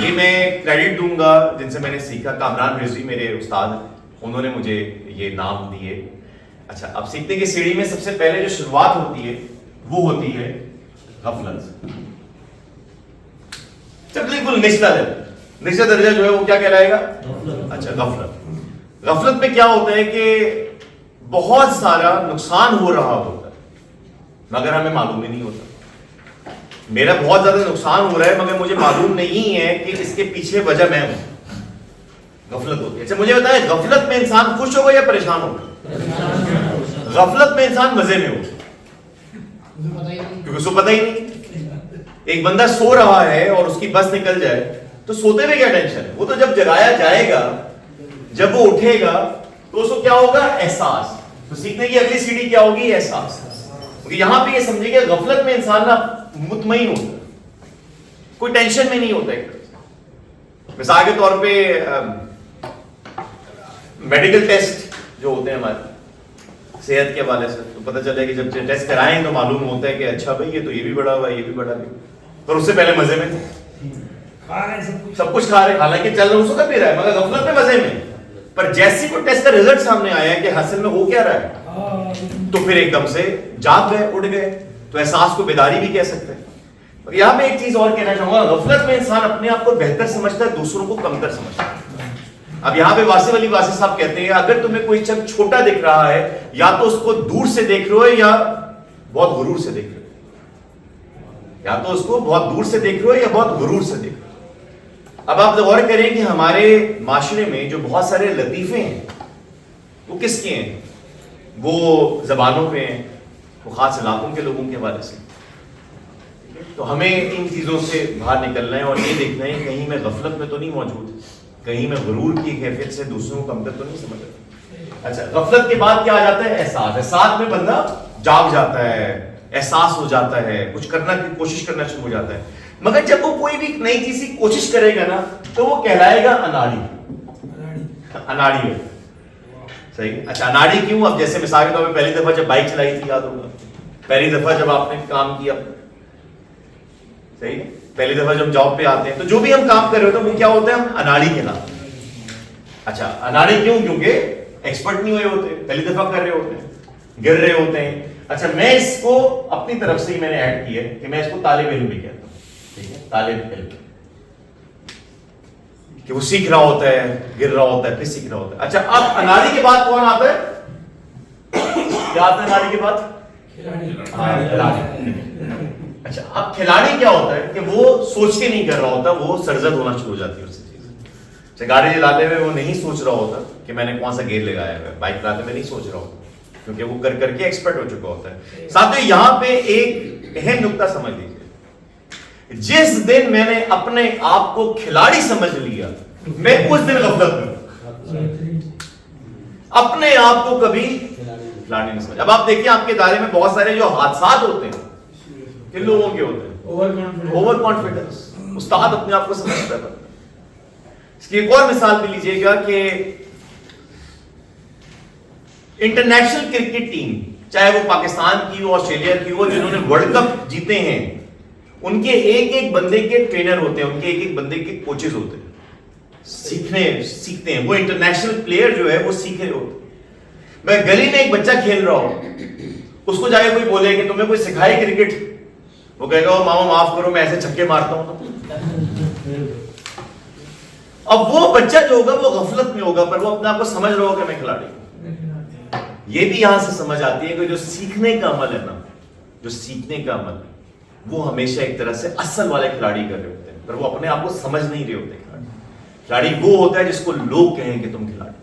یہ میں کریڈٹ دوں گا جن سے میں نے سیکھا. کامران رضوی میرے استاد، انہوں نے مجھے یہ نام دیے. اچھا، اب سیکھنے کی سیڑھی میں سب سے پہلے جو شروعات ہوتی ہے وہ ہوتی ہے غفلت. جب بالکل نچلا درجہ جو ہے وہ کیا کہلائے گا؟ اچھا، غفلت. غفلت میں کیا ہوتا ہے کہ بہت سارا نقصان ہو رہا ہوتا ہے مگر ہمیں معلوم ہی نہیں ہوتا. میرا بہت زیادہ نقصان ہو رہا ہے مگر مجھے معلوم نہیں ہے کہ اس کے پیچھے وجہ میں ہوں. غفلت ہوتی ہے. اچھا مجھے بتائیں، غفلت میں انسان خوش ہوگا یا پریشان ہوگا؟ غفلت میں انسان مزے میں ہوگا کیونکہ اس کو پتہ ہی نہیں. ایک بندہ سو رہا ہے اور اس کی بس نکل جائے تو سوتے میں کیا ٹینشن ہے؟ وہ تو جب جگایا جائے گا، جب وہ اٹھے گا تو اس کو کیا ہوگا؟ احساس. تو سیکھنے کی اگلی سیڑھی کیا ہوگی؟ احساس. کیونکہ یہاں پہ یہ سمجھے کہ غفلت میں انسان نا مطمئن ہوتا ہے، کوئی ٹینشن میں نہیں ہوتا. ایک مثال کے طور پہ میڈیکل ٹیسٹ جو ہوتے ہیں ہمارے صحت کے حوالے سے، تو پتہ چلے کہ جب ٹیسٹ کرائیں تو معلوم ہوتا ہے کہ اچھا بھائی یہ تو یہ بھی بڑا ہوا ہے، یہ بھی بڑا بھی، پر اس سے پہلے مزے میں سب کچھ کھا رہے، حالانکہ چل رہا اس کو پی رہا ہے مگر غفلت میں مزے میں. پر جیسی کوئی ٹیسٹ کا رزلٹ سامنے آیا ہے کہ حاصل میں ہو کیا رہا ہے تو پھر ایک دم سے جاگ گئے، اٹھ گئے. تو احساس کو بیداری بھی کہہ سکتے ہیں. یہاں میں ایک چیز اور کہنا چاہوں گا، غفلت میں انسان اپنے آپ کو بہتر سمجھتا ہے، دوسروں کو کمتر سمجھتا ہے. اب یہاں پہ واصف علی واصف صاحب کہتے ہیں اگر تمہیں کوئی چیز چھوٹا دکھ رہا ہے یا تو اس کو دور سے دیکھ رہے ہو یا بہت غرور سے دیکھ رہے ہو، یا تو اس کو بہت دور سے دیکھ رہے ہو یا بہت غرور سے دیکھ رہے ہو. اب آپ غور کریں کہ ہمارے معاشرے میں جو بہت سارے لطیفے ہیں وہ کس کے ہیں؟ وہ زبانوں پہ ہیں، وہ خاص علاقوں کے لوگوں کے حوالے سے. تو ہمیں ان چیزوں سے باہر نکلنا ہے اور یہ دیکھنا ہے کہیں میں غفلت میں تو نہیں موجود، کہیں میں غرور کی کیفیت سے دوسروں کو کمتر تو نہیں سمجھ رہا. اچھا، غفلت کے بعد کیا آ جاتا ہے؟ احساس. احساس میں بندہ جاگ جاتا ہے، احساس ہو جاتا ہے، کچھ کرنا کی کوشش کرنا شروع ہو جاتا ہے. مگر جب وہ کوئی بھی نئی چیز کی کوشش کرے گا نا تو وہ کہلائے گا اناڑی. اناڑی ہے صحیح. اچھا، اناڑی کیوں؟ اب جیسے مثال کے طور پہ پہلی دفعہ جب بائک چلائی تھی، یاد ہوگا پہلی دفعہ جب آپ نے کام کیا، صحیح، پہلی دفعہ جب جاب پہ آتے ہیں تو جو بھی ہم کام کر رہے ہوتے ہیں وہ کیا ہوتا ہے؟ ہم اناڑی کہلاتے ہیں. اچھا، اناڑی کیوں؟ کیونکہ ایکسپرٹ نہیں ہوئے ہوتے، پہلی دفعہ کر رہے ہوتے ہیں، گر رہے ہوتے ہیں. اچھا، میں اس کو اپنی طرف سے ہی میں نے ایڈ کیا ہے کہ میں اس کو طالب علم بھی کہتا ہوں. ٹھیک ہے، طالب علم کہ وہ سیکھ رہا ہوتا ہے، گر رہا ہوتا ہے، پھر سیکھ رہا ہوتا ہے. اچھا، اب اناڑی کے بعد کون آتا ہے؟ کیا آتا ہے اناڑی کے بعد؟ کھلاڑی. اچھا، اب کھلاڑی کیا ہوتا ہے کہ وہ سوچ کے نہیں کر رہا ہوتا، وہ سرزد ہونا شروع ہو جاتی ہے اس چیز. اچھا، گاڑی چلاتے ہوئے وہ نہیں سوچ رہا ہوتا کہ میں نے کون سا گیئر لگایا ہے، بائک چلاتے میں نہیں سوچ رہا ہوتا کیونکہ وہ کر کر کے ایکسپرٹ ہو چکا ہوتا ہے. ساتھیو یہاں پہ ایک اہم نقطہ سمجھ لیجیے، جس دن میں نے اپنے آپ کو کھلاڑی سمجھ لیا میں اس دن غفلت میں اپنے آپ کو کبھی کھلاڑی نہیں سمجھ. اب آپ دیکھیے آپ کے دائرے میں بہت سارے جو حادثات ہوتے ہیں کن لوگوں کے ہوتے ہیں؟ Over confidence. استاد اپنے آپ کو سمجھتا ہے. اس کی ایک اور مثال بھی لیجئے گا کہ انٹرنیشنل کرکٹ ٹیم، چاہے وہ پاکستان کی ہو، آسٹریلیا کی ہو، جنہوں نے ورلڈ کپ جیتے ہیں، ان کے ایک ایک بندے کے ٹرینر ہوتے ہیں، ان کے ایک ایک بندے کے کوچز ہوتے ہیں، سیکھتے ہیں. وہ انٹرنیشنل پلیئر جو ہے وہ سیکھ رہے ہوتے ہیں. میں گلی میں ایک بچہ کھیل رہا ہوں، اس کو جا کے کوئی بولے کہ تمہیں کوئی سکھائے کرکٹ، وہ کہے گا ماما معاف کرو میں ایسے چھکے مارتا ہوں. اب وہ بچہ جو ہوگا وہ غفلت میں ہوگا، پر وہ اپنے آپ کو سمجھ رہا ہوگا کہ میں کھلاڑی ہوں. یہ بھی یہاں سے سمجھ آتی ہے کہ جو سیکھنے کا عمل ہے نا، جو سیکھنے کا عمل وہ ہمیشہ ایک طرح سے اصل والے کھلاڑی کر رہے ہوتے ہیں، پر وہ اپنے آپ کو سمجھ نہیں رہے ہوتے. کھلاڑی وہ ہوتا ہے جس کو لوگ کہیں کہ تم کھلاڑی.